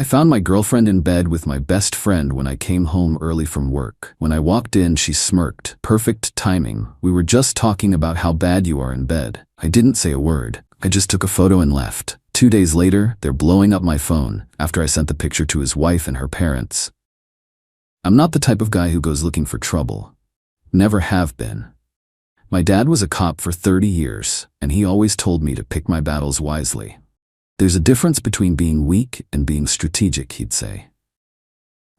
I found my girlfriend in bed with my best friend when I came home early from work. When I walked in, she smirked. Perfect timing. We were just talking about how bad you are in bed. I didn't say a word. I just took a photo and left. 2 days later, they're blowing up my phone after I sent the picture to his wife and her parents. I'm not the type of guy who goes looking for trouble. Never have been. My dad was a cop for 30 years, and he always told me to pick my battles wisely. There's a difference between being weak and being strategic, he'd say.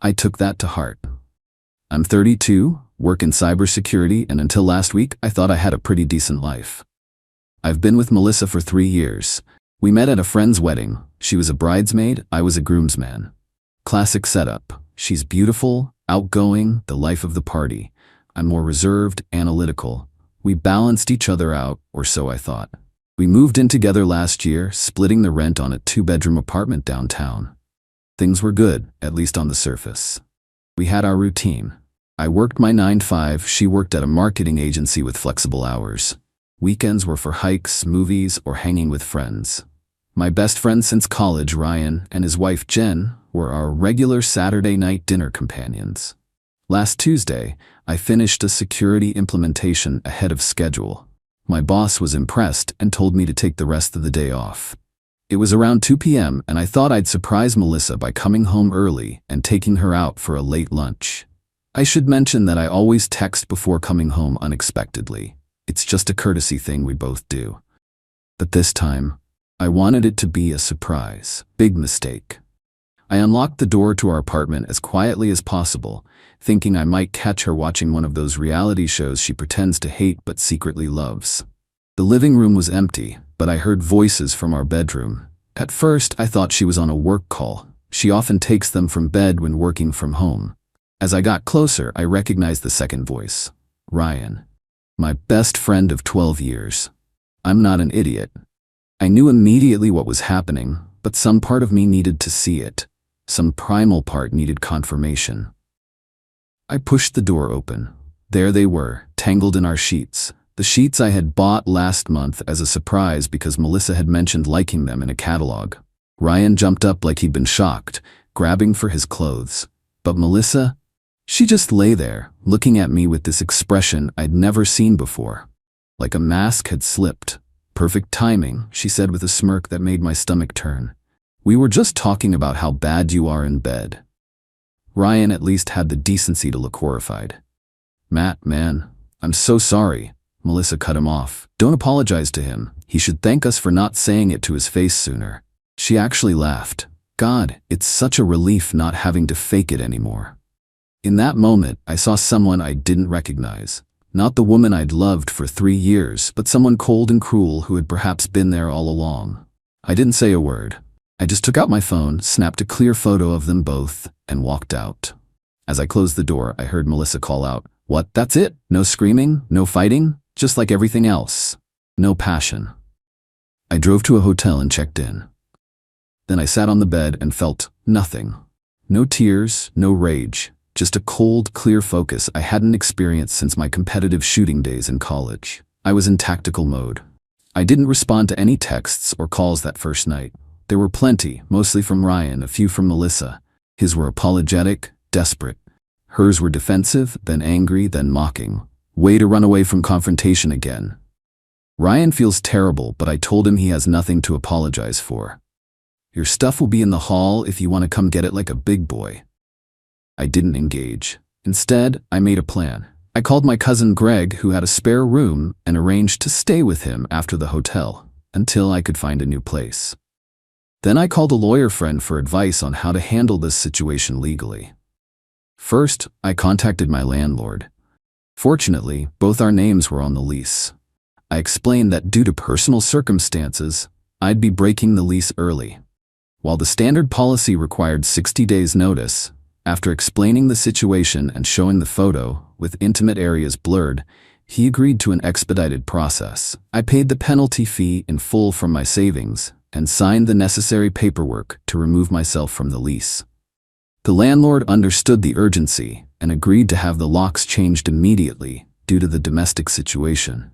I took that to heart. I'm 32, work in cybersecurity, and until last week, I thought I had a pretty decent life. I've been with Melissa for 3 years. We met at a friend's wedding. She was a bridesmaid, I was a groomsman. Classic setup. She's beautiful, outgoing, the life of the party. I'm more reserved, analytical. We balanced each other out, or so I thought. We moved in together last year, splitting the rent on a 2-bedroom apartment downtown. Things were good, at least on the surface. We had our routine. I worked my 9-to-5, she worked at a marketing agency with flexible hours. Weekends were for hikes, movies, or hanging with friends. My best friend since college, Ryan, and his wife Jen, were our regular Saturday night dinner companions. Last Tuesday, I finished a security implementation ahead of schedule. My boss was impressed and told me to take the rest of the day off. It was around 2 p.m. and I thought I'd surprise Melissa by coming home early and taking her out for a late lunch. I should mention that I always text before coming home unexpectedly. It's just a courtesy thing we both do. But this time, I wanted it to be a surprise. Big mistake. I unlocked the door to our apartment as quietly as possible, thinking I might catch her watching one of those reality shows she pretends to hate but secretly loves. The living room was empty, but I heard voices from our bedroom. At first, I thought she was on a work call. She often takes them from bed when working from home. As I got closer, I recognized the second voice. Ryan. My best friend of 12 years. I'm not an idiot. I knew immediately what was happening, but some part of me needed to see it. Some primal part needed confirmation. I pushed the door open. There they were, tangled in our sheets. The sheets I had bought last month as a surprise because Melissa had mentioned liking them in a catalog. Ryan jumped up like he'd been shocked, grabbing for his clothes. But Melissa? She just lay there, looking at me with this expression I'd never seen before. Like a mask had slipped. Perfect timing, she said with a smirk that made my stomach turn. We were just talking about how bad you are in bed. Ryan at least had the decency to look horrified. Matt, man, I'm so sorry. Melissa cut him off. Don't apologize to him. He should thank us for not saying it to his face sooner. She actually laughed. God, it's such a relief not having to fake it anymore. In that moment, I saw someone I didn't recognize. Not the woman I'd loved for 3 years, but someone cold and cruel who had perhaps been there all along. I didn't say a word. I just took out my phone, snapped a clear photo of them both, and walked out. As I closed the door, I heard Melissa call out, "What, that's it? No screaming? No fighting? Just like everything else. No passion." I drove to a hotel and checked in. Then I sat on the bed and felt nothing. No tears, no rage, just a cold, clear focus I hadn't experienced since my competitive shooting days in college. I was in tactical mode. I didn't respond to any texts or calls that first night. There were plenty, mostly from Ryan, a few from Melissa. His were apologetic, desperate. Hers were defensive, then angry, then mocking. Way to run away from confrontation again. Ryan feels terrible, but I told him he has nothing to apologize for. Your stuff will be in the hall if you want to come get it like a big boy. I didn't engage. Instead, I made a plan. I called my cousin Greg, who had a spare room, and arranged to stay with him after the hotel, until I could find a new place. Then I called a lawyer friend for advice on how to handle this situation legally. First, I contacted my landlord. Fortunately, both our names were on the lease. I explained that due to personal circumstances, I'd be breaking the lease early. While the standard policy required 60 days notice, after explaining the situation and showing the photo, with intimate areas blurred, he agreed to an expedited process. I paid the penalty fee in full from my savings and signed the necessary paperwork to remove myself from the lease. The landlord understood the urgency and agreed to have the locks changed immediately due to the domestic situation.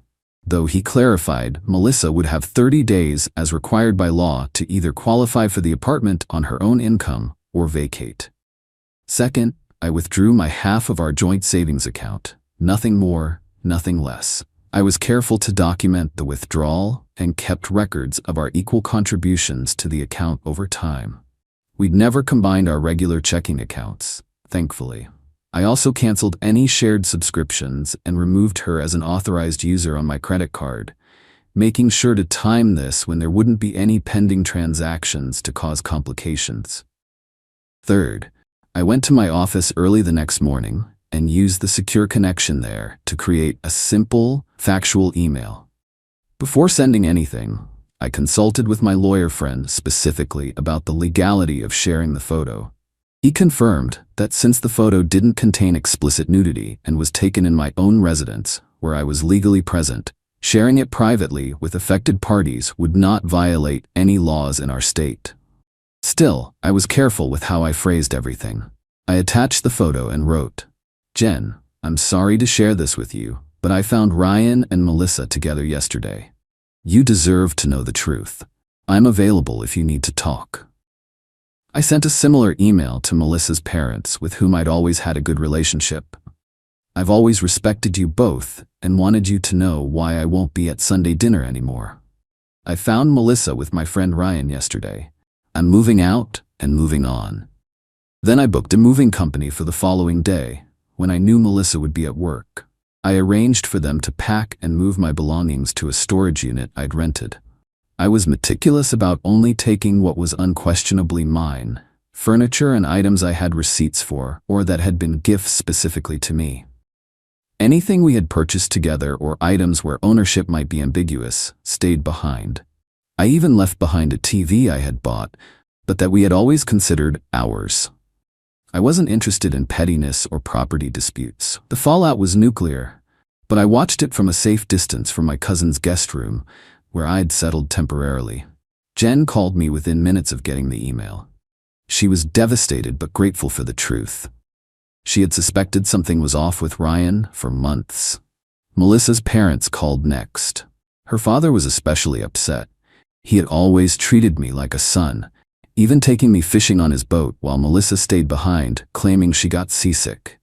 though he clarified Melissa would have 30 days as required by law to either qualify for the apartment on her own income or vacate. Second, I withdrew my half of our joint savings account. Nothing more, nothing less. I was careful to document the withdrawal and kept records of our equal contributions to the account over time. We'd never combined our regular checking accounts, thankfully. I also canceled any shared subscriptions and removed her as an authorized user on my credit card, making sure to time this when there wouldn't be any pending transactions to cause complications. Third, I went to my office early the next morning and used the secure connection there to create a simple, factual email. Before sending anything, I consulted with my lawyer friend specifically about the legality of sharing the photo. He confirmed that since the photo didn't contain explicit nudity and was taken in my own residence, where I was legally present, sharing it privately with affected parties would not violate any laws in our state. Still, I was careful with how I phrased everything. I attached the photo and wrote, "Jen, I'm sorry to share this with you, but I found Ryan and Melissa together yesterday. You deserve to know the truth. I'm available if you need to talk." I sent a similar email to Melissa's parents, with whom I'd always had a good relationship. "I've always respected you both and wanted you to know why I won't be at Sunday dinner anymore. I found Melissa with my friend Ryan yesterday. I'm moving out and moving on." Then I booked a moving company for the following day, when I knew Melissa would be at work. I arranged for them to pack and move my belongings to a storage unit I'd rented. I was meticulous about only taking what was unquestionably mine, furniture and items I had receipts for or that had been gifts specifically to me. Anything we had purchased together or items where ownership might be ambiguous stayed behind. I even left behind a TV I had bought, but that we had always considered ours. I wasn't interested in pettiness or property disputes. The fallout was nuclear, but I watched it from a safe distance from my cousin's guest room, where I'd settled temporarily. Jen called me within minutes of getting the email. She was devastated but grateful for the truth. She had suspected something was off with Ryan for months. Melissa's parents called next. Her father was especially upset. He had always treated me like a son, even taking me fishing on his boat while Melissa stayed behind, claiming she got seasick.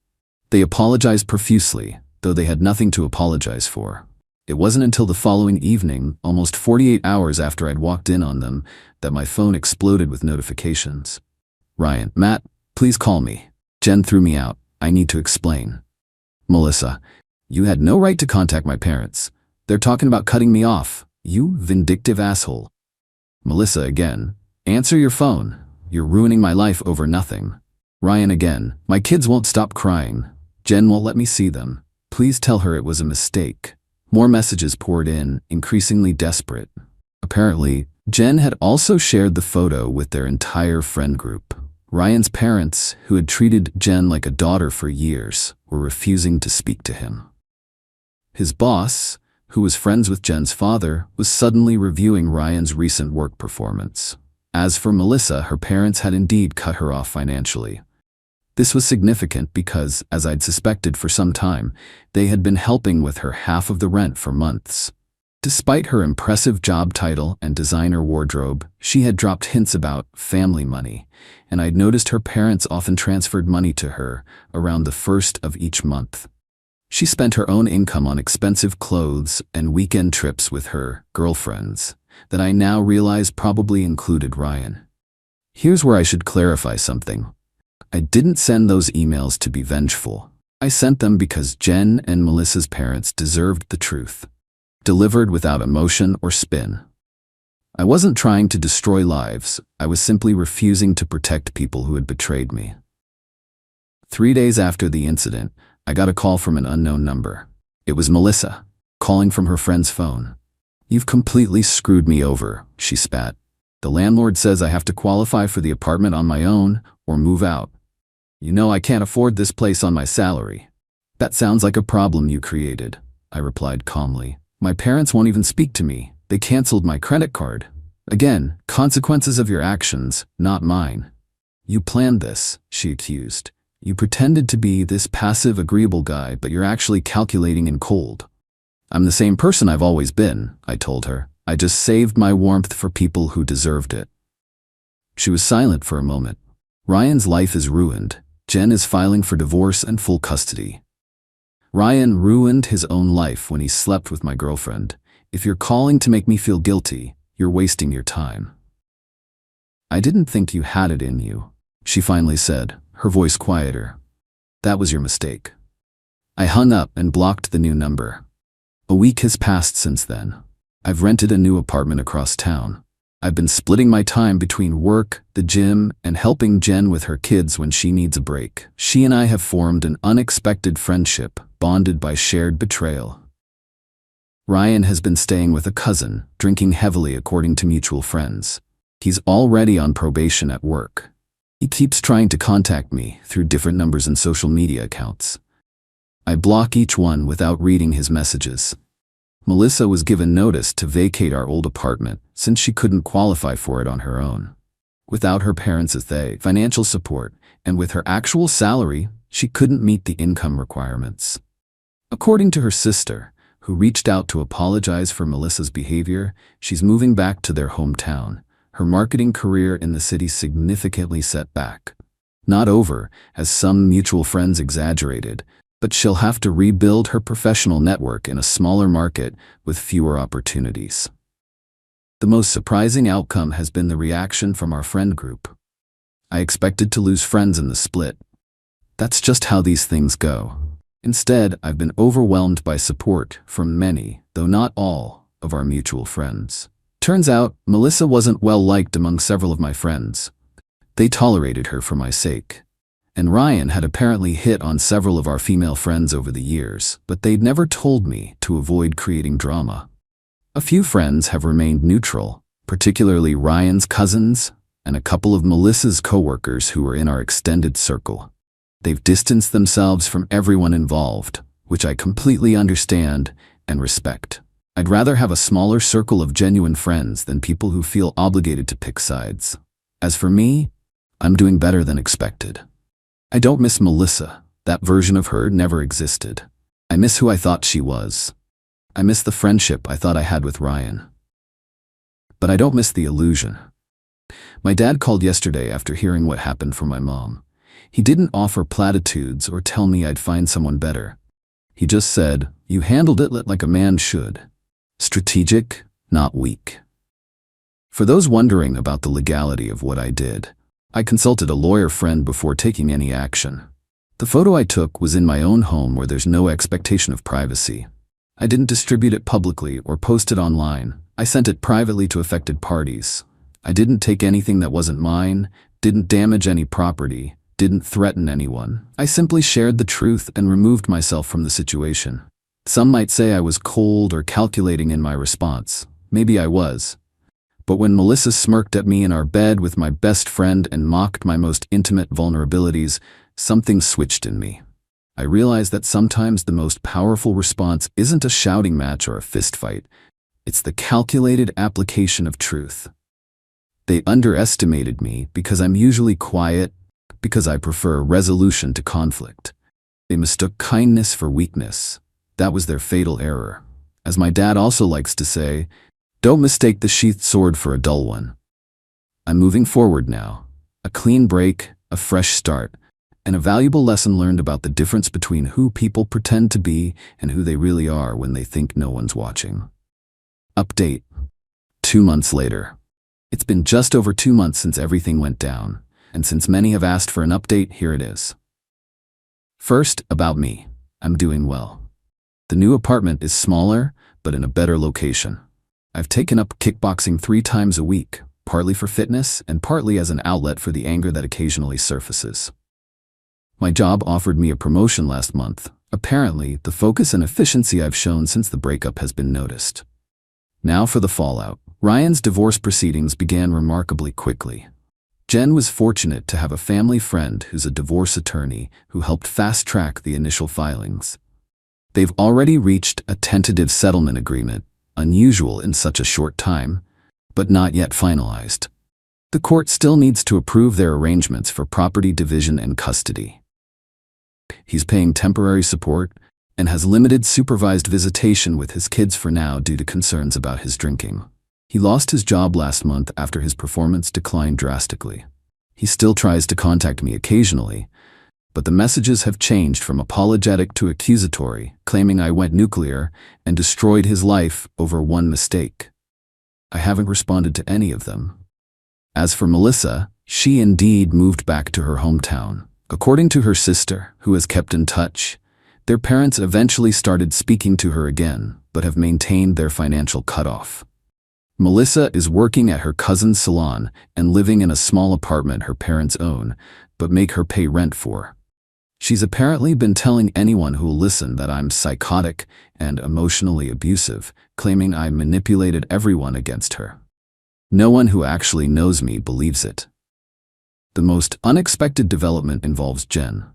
They apologized profusely, though they had nothing to apologize for. It wasn't until the following evening, almost 48 hours after I'd walked in on them, that my phone exploded with notifications. "Ryan, Matt, please call me." Jen threw me out. "I need to explain." "Melissa, you had no right to contact my parents. They're talking about cutting me off, you vindictive asshole." Melissa again, "Answer your phone. You're ruining my life over nothing." Ryan again, "My kids won't stop crying. Jen won't let me see them. Please tell her it was a mistake." More messages poured in, increasingly desperate. Apparently, Jen had also shared the photo with their entire friend group. Ryan's parents, who had treated Jen like a daughter for years, were refusing to speak to him. His boss, who was friends with Jen's father, was suddenly reviewing Ryan's recent work performance. As for Melissa, her parents had indeed cut her off financially. This was significant because, as I'd suspected for some time, they had been helping with her half of the rent for months. Despite her impressive job title and designer wardrobe, she had dropped hints about family money, and I'd noticed her parents often transferred money to her around the first of each month. She spent her own income on expensive clothes and weekend trips with her girlfriends that I now realize probably included Ryan. Here's where I should clarify something. I didn't send those emails to be vengeful. I sent them because Jen and Melissa's parents deserved the truth, delivered without emotion or spin. I wasn't trying to destroy lives. I was simply refusing to protect people who had betrayed me. 3 days after the incident, I got a call from an unknown number. It was Melissa, calling from her friend's phone. "You've completely screwed me over," she spat. "The landlord says I have to qualify for the apartment on my own or move out. You know I can't afford this place on my salary." "That sounds like a problem you created," I replied calmly. "My parents won't even speak to me. They canceled my credit card. Again, consequences of your actions, not mine." "You planned this," she accused. "You pretended to be this passive, agreeable guy, but you're actually calculating in cold." I'm the same person I've always been, I told her. I just saved my warmth for people who deserved it. She was silent for a moment. Ryan's life is ruined. Jen is filing for divorce and full custody. Ryan ruined his own life when he slept with my girlfriend. If you're calling to make me feel guilty, you're wasting your time. I didn't think you had it in you, she finally said, her voice quieter. That was your mistake. I hung up and blocked the new number. A week has passed since then. I've rented a new apartment across town. I've been splitting my time between work, the gym, and helping Jen with her kids when she needs a break. She and I have formed an unexpected friendship, bonded by shared betrayal. Ryan has been staying with a cousin, drinking heavily according to mutual friends. He's already on probation at work. He keeps trying to contact me through different numbers and social media accounts. I block each one without reading his messages. Melissa was given notice to vacate our old apartment since she couldn't qualify for it on her own. Without her parents' financial support, and with her actual salary, she couldn't meet the income requirements. According to her sister, who reached out to apologize for Melissa's behavior, she's moving back to their hometown. Her marketing career in the city significantly set back. Not over, as some mutual friends exaggerated, but she'll have to rebuild her professional network in a smaller market with fewer opportunities. The most surprising outcome has been the reaction from our friend group. I expected to lose friends in the split. That's just how these things go. Instead, I've been overwhelmed by support from many, though not all, of our mutual friends. Turns out, Melissa wasn't well liked among several of my friends. They tolerated her for my sake. And Ryan had apparently hit on several of our female friends over the years, but they'd never told me to avoid creating drama. A few friends have remained neutral, particularly Ryan's cousins and a couple of Melissa's coworkers who were in our extended circle. They've distanced themselves from everyone involved, which I completely understand and respect. I'd rather have a smaller circle of genuine friends than people who feel obligated to pick sides. As for me, I'm doing better than expected. I don't miss Melissa. That version of her never existed. I miss who I thought she was. I miss the friendship I thought I had with Ryan. But I don't miss the illusion. My dad called yesterday after hearing what happened from my mom. He didn't offer platitudes or tell me I'd find someone better. He just said, "You handled it like a man should. Strategic, not weak." For those wondering about the legality of what I did, I consulted a lawyer friend before taking any action. The photo I took was in my own home where there's no expectation of privacy. I didn't distribute it publicly or post it online. I sent it privately to affected parties. I didn't take anything that wasn't mine, didn't damage any property, didn't threaten anyone. I simply shared the truth and removed myself from the situation. Some might say I was cold or calculating in my response. Maybe I was. But when Melissa smirked at me in our bed with my best friend and mocked my most intimate vulnerabilities, something switched in me. I realized that sometimes the most powerful response isn't a shouting match or a fistfight. It's the calculated application of truth. They underestimated me because I'm usually quiet, because I prefer resolution to conflict. They mistook kindness for weakness. That was their fatal error. As my dad also likes to say, don't mistake the sheathed sword for a dull one. I'm moving forward now. A clean break, a fresh start, and a valuable lesson learned about the difference between who people pretend to be and who they really are when they think no one's watching. Update. 2 months later. It's been just over 2 months since everything went down, and since many have asked for an update, here it is. First, about me. I'm doing well. The new apartment is smaller, but in a better location. I've taken up kickboxing 3 times a week, partly for fitness and partly as an outlet for the anger that occasionally surfaces. My job offered me a promotion last month. Apparently, the focus and efficiency I've shown since the breakup has been noticed. Now for the fallout. Ryan's divorce proceedings began remarkably quickly. Jen was fortunate to have a family friend who's a divorce attorney who helped fast-track the initial filings. They've already reached a tentative settlement agreement, unusual in such a short time, but not yet finalized. The court still needs to approve their arrangements for property division and custody. He's paying temporary support, and has limited supervised visitation with his kids for now due to concerns about his drinking. He lost his job last month after his performance declined drastically. He still tries to contact me occasionally, but the messages have changed from apologetic to accusatory, claiming I went nuclear and destroyed his life over one mistake. I haven't responded to any of them. As for Melissa, she indeed moved back to her hometown. According to her sister, who has kept in touch, their parents eventually started speaking to her again, but have maintained their financial cutoff. Melissa is working at her cousin's salon and living in a small apartment her parents own, but make her pay rent for. She's apparently been telling anyone who'll listen that I'm psychotic and emotionally abusive, claiming I manipulated everyone against her. No one who actually knows me believes it. The most unexpected development involves Jen.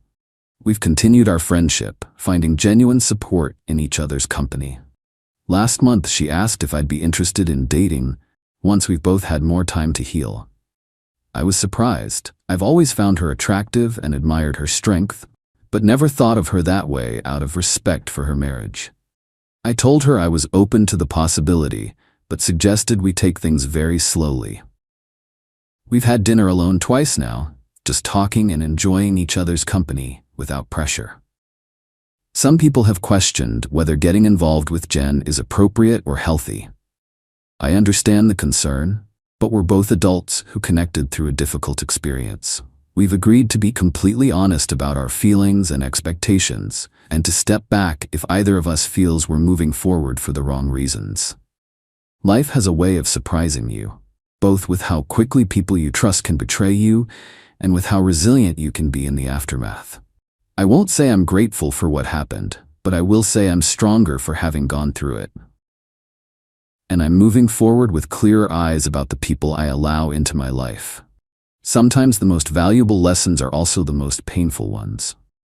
We've continued our friendship, finding genuine support in each other's company. Last month, she asked if I'd be interested in dating once we've both had more time to heal. I was surprised. I've always found her attractive and admired her strength, but never thought of her that way out of respect for her marriage. I told her I was open to the possibility, but suggested we take things very slowly. We've had dinner alone twice now, just talking and enjoying each other's company without pressure. Some people have questioned whether getting involved with Jen is appropriate or healthy. I understand the concern, but we're both adults who connected through a difficult experience. We've agreed to be completely honest about our feelings and expectations, and to step back if either of us feels we're moving forward for the wrong reasons. Life has a way of surprising you, both with how quickly people you trust can betray you, and with how resilient you can be in the aftermath. I won't say I'm grateful for what happened, but I will say I'm stronger for having gone through it. And I'm moving forward with clearer eyes about the people I allow into my life. Sometimes the most valuable lessons are also the most painful ones.